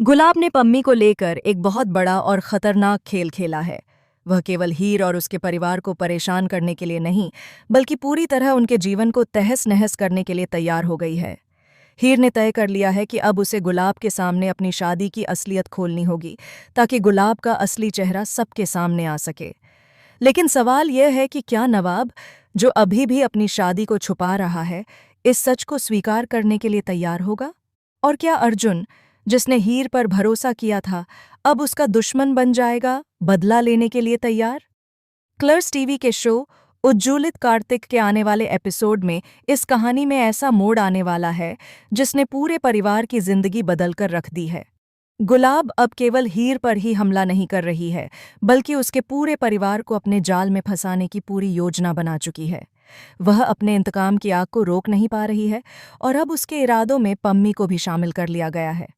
गुलाब ने पम्मी को लेकर एक बहुत बड़ा और खतरनाक खेल खेला है। वह केवल हीर और उसके परिवार को परेशान करने के लिए नहीं, बल्कि पूरी तरह उनके जीवन को तहस-नहस करने के लिए तैयार हो गई है। हीर ने तय कर लिया है कि अब उसे गुलाब के सामने अपनी शादी की असलियत खोलनी होगी, ताकि गुलाब का असली चेहरा सबके सामने आ सके। लेकिन सवाल यह है कि क्या नवाब, जो अभी भी अपनी शादी को छुपा रहा है, इस सच को स्वीकार करने के लिए तैयार होगा? और क्या अर्जुन, जिसने हीर पर भरोसा किया था, अब उसका दुश्मन बन जाएगा, बदला लेने के लिए तैयार? क्लर्स टीवी के शो उज्ज्वलित कार्तिक के आने वाले एपिसोड में इस कहानी में ऐसा मोड़ आने वाला है जिसने पूरे परिवार की जिंदगी बदलकर रख दी है। गुलाब अब केवल हीर पर ही हमला नहीं कर रही है, बल्कि उसके पूरे परिवार को अपने जाल में फंसाने की पूरी योजना बना चुकी है। वह अपने इंतकाम की आग को रोक नहीं पा रही है और अब उसके इरादों में पम्मी को भी शामिल कर लिया गया है।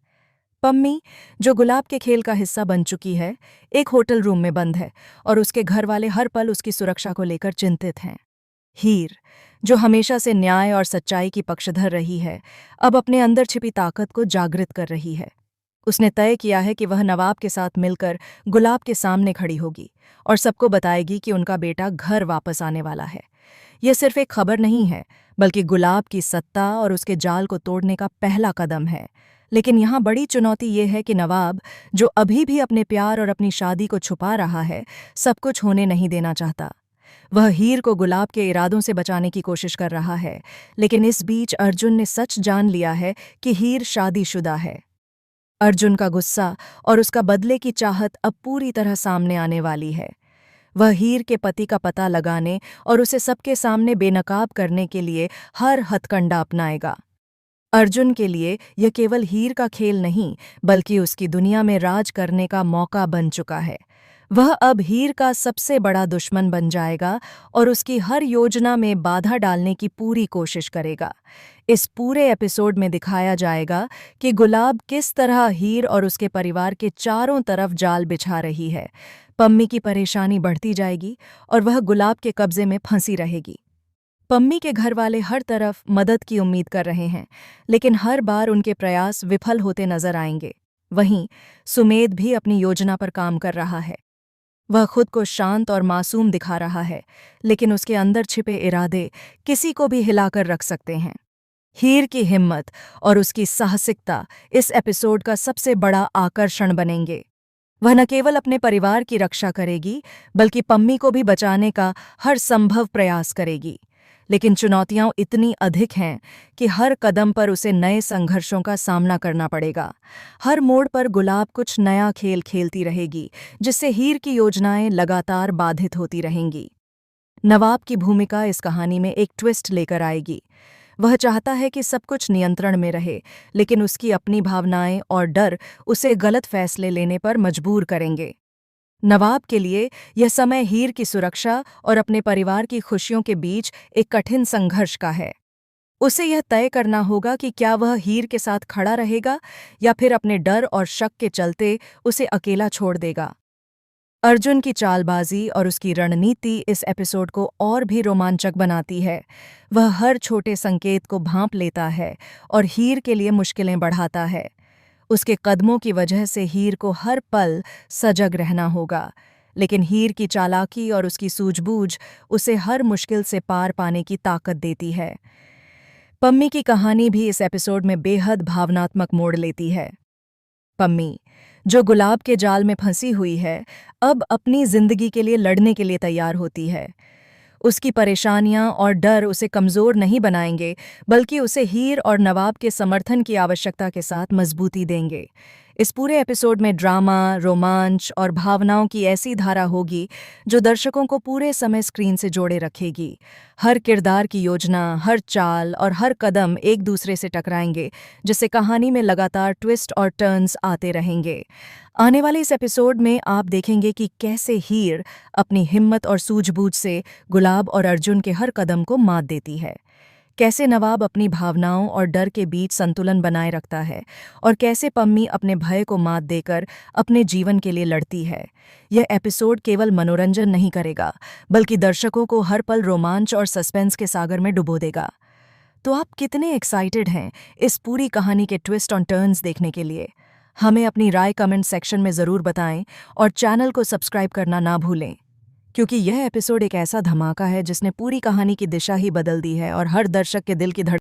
पम्मी, जो गुलाब के खेल का हिस्सा बन चुकी है, एक होटल रूम में बंद है और उसके घर वाले हर पल उसकी सुरक्षा को लेकर चिंतित हैं। हीर, जो हमेशा से न्याय और सच्चाई की पक्षधर रही है, अब अपने अंदर छिपी ताकत को जागृत कर रही है। उसने तय किया है कि वह नवाब के साथ मिलकर गुलाब के सामने खड़ी होगी और सबको बताएगी कि उनका बेटा घर वापस आने वाला है। यह सिर्फ एक खबर नहीं है, बल्कि गुलाब की सत्ता और उसके जाल को तोड़ने का पहला कदम है। लेकिन यहाँ बड़ी चुनौती यह है कि नवाब, जो अभी भी अपने प्यार और अपनी शादी को छुपा रहा है, सब कुछ होने नहीं देना चाहता। वह हीर को गुलाब के इरादों से बचाने की कोशिश कर रहा है, लेकिन इस बीच अर्जुन ने सच जान लिया है कि हीर शादीशुदा है। अर्जुन का गुस्सा और उसका बदले की चाहत अब पूरी तरह सामने आने वाली है। वह हीर के पति का पता लगाने और उसे सबके सामने बेनकाब करने के लिए हर हथकंडा अपनाएगा। अर्जुन के लिए यह केवल हीर का खेल नहीं, बल्कि उसकी दुनिया में राज करने का मौका बन चुका है। वह अब हीर का सबसे बड़ा दुश्मन बन जाएगा और उसकी हर योजना में बाधा डालने की पूरी कोशिश करेगा। इस पूरे एपिसोड में दिखाया जाएगा कि गुलाब किस तरह हीर और उसके परिवार के चारों तरफ जाल बिछा रही है। पम्मी की परेशानी बढ़ती जाएगी और वह गुलाब के कब्जे में फंसी रहेगी। पम्मी के घर वाले हर तरफ मदद की उम्मीद कर रहे हैं, लेकिन हर बार उनके प्रयास विफल होते नजर आएंगे। वहीं सुमेध भी अपनी योजना पर काम कर रहा है। वह खुद को शांत और मासूम दिखा रहा है, लेकिन उसके अंदर छिपे इरादे किसी को भी हिलाकर रख सकते हैं। हीर की हिम्मत और उसकी साहसिकता इस एपिसोड का सबसे बड़ा आकर्षण बनेंगे। वह न केवल अपने परिवार की रक्षा करेगी, बल्कि पम्मी को भी बचाने का हर संभव प्रयास करेगी। लेकिन चुनौतियां इतनी अधिक हैं कि हर कदम पर उसे नए संघर्षों का सामना करना पड़ेगा। हर मोड़ पर गुलाब कुछ नया खेल खेलती रहेगी, जिससे हीर की योजनाएं लगातार बाधित होती रहेंगी। नवाब की भूमिका इस कहानी में एक ट्विस्ट लेकर आएगी। वह चाहता है कि सब कुछ नियंत्रण में रहे, लेकिन उसकी अपनी भावनाएं और डर उसे गलत फैसले लेने पर मजबूर करेंगे। नवाब के लिए यह समय हीर की सुरक्षा और अपने परिवार की खुशियों के बीच एक कठिन संघर्ष का है। उसे यह तय करना होगा कि क्या वह हीर के साथ खड़ा रहेगा या फिर अपने डर और शक के चलते उसे अकेला छोड़ देगा। अर्जुन की चालबाजी और उसकी रणनीति इस एपिसोड को और भी रोमांचक बनाती है। वह हर छोटे संकेत को भांप लेता है और हीर के लिए मुश्किलें बढ़ाता है। उसके कदमों की वजह से हीर को हर पल सजग रहना होगा, लेकिन हीर की चालाकी और उसकी सूझबूझ उसे हर मुश्किल से पार पाने की ताकत देती है। पम्मी की कहानी भी इस एपिसोड में बेहद भावनात्मक मोड़ लेती है। पम्मी, जो गुलाब के जाल में फंसी हुई है, अब अपनी जिंदगी के लिए लड़ने के लिए तैयार होती है। उसकी परेशानियां और डर उसे कमजोर नहीं बनाएंगे, बल्कि उसे हीर और नवाब के समर्थन की आवश्यकता के साथ मजबूती देंगे। इस पूरे एपिसोड में ड्रामा, रोमांच और भावनाओं की ऐसी धारा होगी जो दर्शकों को पूरे समय स्क्रीन से जोड़े रखेगी। हर किरदार की योजना, हर चाल और हर कदम एक दूसरे से टकराएंगे, जिससे कहानी में लगातार ट्विस्ट और टर्न्स आते रहेंगे। आने वाले इस एपिसोड में आप देखेंगे कि कैसे हीर अपनी हिम्मत और सूझबूझ से गुलाब और अर्जुन के हर कदम को मात देती है, कैसे नवाब अपनी भावनाओं और डर के बीच संतुलन बनाए रखता है, और कैसे पम्मी अपने भय को मात देकर अपने जीवन के लिए लड़ती है। यह एपिसोड केवल मनोरंजन नहीं करेगा, बल्कि दर्शकों को हर पल रोमांच और सस्पेंस के सागर में डुबो देगा। तो आप कितने एक्साइटेड हैं इस पूरी कहानी के ट्विस्ट और टर्न्स देखने के लिए? हमें अपनी राय कमेंट सेक्शन में ज़रूर बताएं और चैनल को सब्सक्राइब करना ना भूलें, क्योंकि यह एपिसोड एक ऐसा धमाका है जिसने पूरी कहानी की दिशा ही बदल दी है और हर दर्शक के दिल की धड़कन